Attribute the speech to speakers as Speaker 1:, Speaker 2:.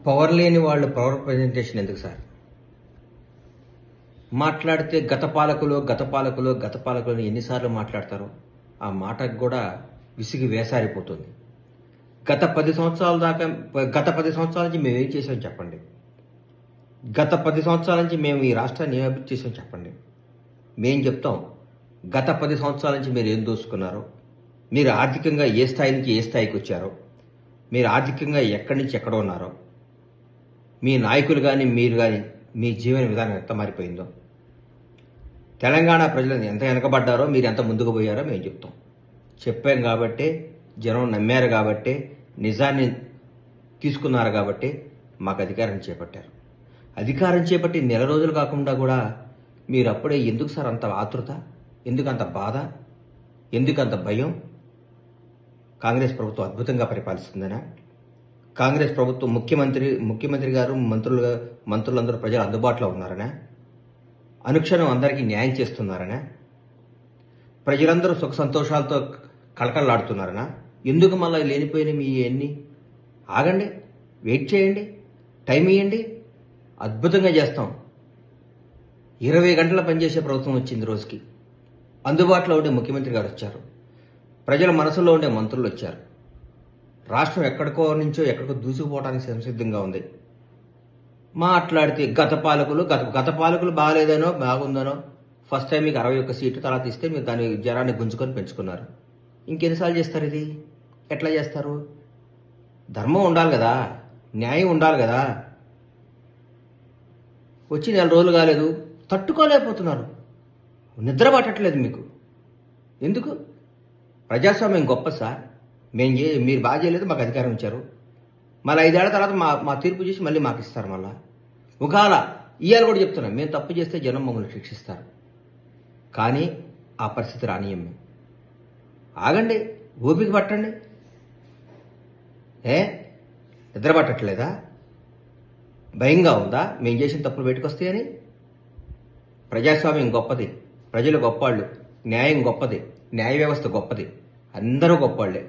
Speaker 1: Power లేని వాళ్ళు power presentation ఎందుకు సార్? మాట్లాడితే గత పాలకులు ఎన్నిసార్లు మాట్లాడతారో ఆ మాటకు కూడా విసిగి వేసారిపోతుంది. గత 10 సంవత్సరాల నుంచి మేము ఏం చేసాం చెప్పండి. గత 10 సంవత్సరాల నుంచి మేము ఈ రాష్ట్రాన్ని ఏం అభివృద్ధి చేసాం చెప్పండి. మేం చెప్తాం, గత 10 సంవత్సరాల నుంచి మీరు ఏం దోసుకున్నారో, మీరు ఆర్థికంగా ఏ స్థాయి నుంచి ఏ స్థాయికి వచ్చారో, మీరు ఆర్థికంగా ఎక్కడి నుంచి ఎక్కడ ఉన్నారో, మీ నాయకులు కానీ మీరు కానీ మీ జీవన విధానం ఎంత మారిపోయిందో, తెలంగాణ ప్రజలు ఎంత వెనకబడ్డారో, మీరు ఎంత ముందుకు పోయారో మేము చెప్తాం. చెప్పాం కాబట్టే జనం నమ్మారు, కాబట్టే నిజాన్ని తీసుకున్నారు, కాబట్టి మాకు అధికారం చేపట్టారు. అధికారం చేపట్టి నెల రోజులు కాకుండా కూడా మీరు అప్పుడే ఎందుకు సార్ అంత ఆతృత, ఎందుకు అంత బాధ, ఎందుకు అంత భయం? కాంగ్రెస్ ప్రభుత్వం అద్భుతంగా పరిపాలిస్తుందనా? కాంగ్రెస్ ప్రభుత్వం ముఖ్యమంత్రి గారు మంత్రులందరూ ప్రజలు అందుబాటులో ఉన్నారనా? అనుక్షణం అందరికీ న్యాయం చేస్తున్నారనా? ప్రజలందరూ సుఖ సంతోషాలతో కళకళలాడుతున్నారనా? ఎందుకు మళ్ళీ లేనిపోయిన మీ ఎన్ని? ఆగండి, వెయిట్ చేయండి, టైం ఇవ్వండి, అద్భుతంగా చేస్తాం. 20 గంటల పనిచేసే ప్రభుత్వం వచ్చింది రోజుకి. అందుబాటులో ఉండే ముఖ్యమంత్రి గారు వచ్చారు, ప్రజల మనసులో ఉండే మంత్రులు వచ్చారు. రాష్ట్రం ఎక్కడికో నుంచో ఎక్కడికో దూసుకుపోవడానికి సంసిద్ధంగా ఉంది. మాట్లాడితే గత పాలకులు బాగాలేదనో బాగుందనో, ఫస్ట్ టైం మీకు 61 సీట్లు, తర్వాత ఇస్తే మీరు దాని జనాన్ని గుంజుకొని పెంచుకున్నారు. ఇంకెన్నిసార్లు చేస్తారు? ఇది ఎట్లా చేస్తారు? ధర్మం ఉండాలి కదా, న్యాయం ఉండాలి కదా. వచ్చి 4 రోజులు కాలేదు, తట్టుకోలేకపోతున్నారు, నిద్ర పట్టట్లేదు మీకు. ఎందుకు? ప్రజాస్వామ్యం గొప్ప సార్. మీరు బాగా చేయలేదు, మాకు అధికారం ఇచ్చారు, మళ్ళీ 5 ఏళ్ల తర్వాత మా తీర్పు చేసి మళ్ళీ మాకు ఇస్తారు. మళ్ళా ఒకవేళ ఇవాళ కూడా చెప్తున్నాం, మేము తప్పు చేస్తే జనం మమ్మల్ని శిక్షిస్తారు, కానీ ఆ పరిస్థితి రానియం మేము. ఆగండి, ఓపిక పట్టండి. నిద్ర పట్టట్లేదా? భయంగా ఉందా మేము చేసిన తప్పులు బయటకు వస్తాయని? ప్రజాస్వామ్యం గొప్పది, ప్రజలు గొప్పవాళ్ళు, న్యాయం గొప్పది, న్యాయ వ్యవస్థ గొప్పది, అందరూ గొప్పవాళ్లే.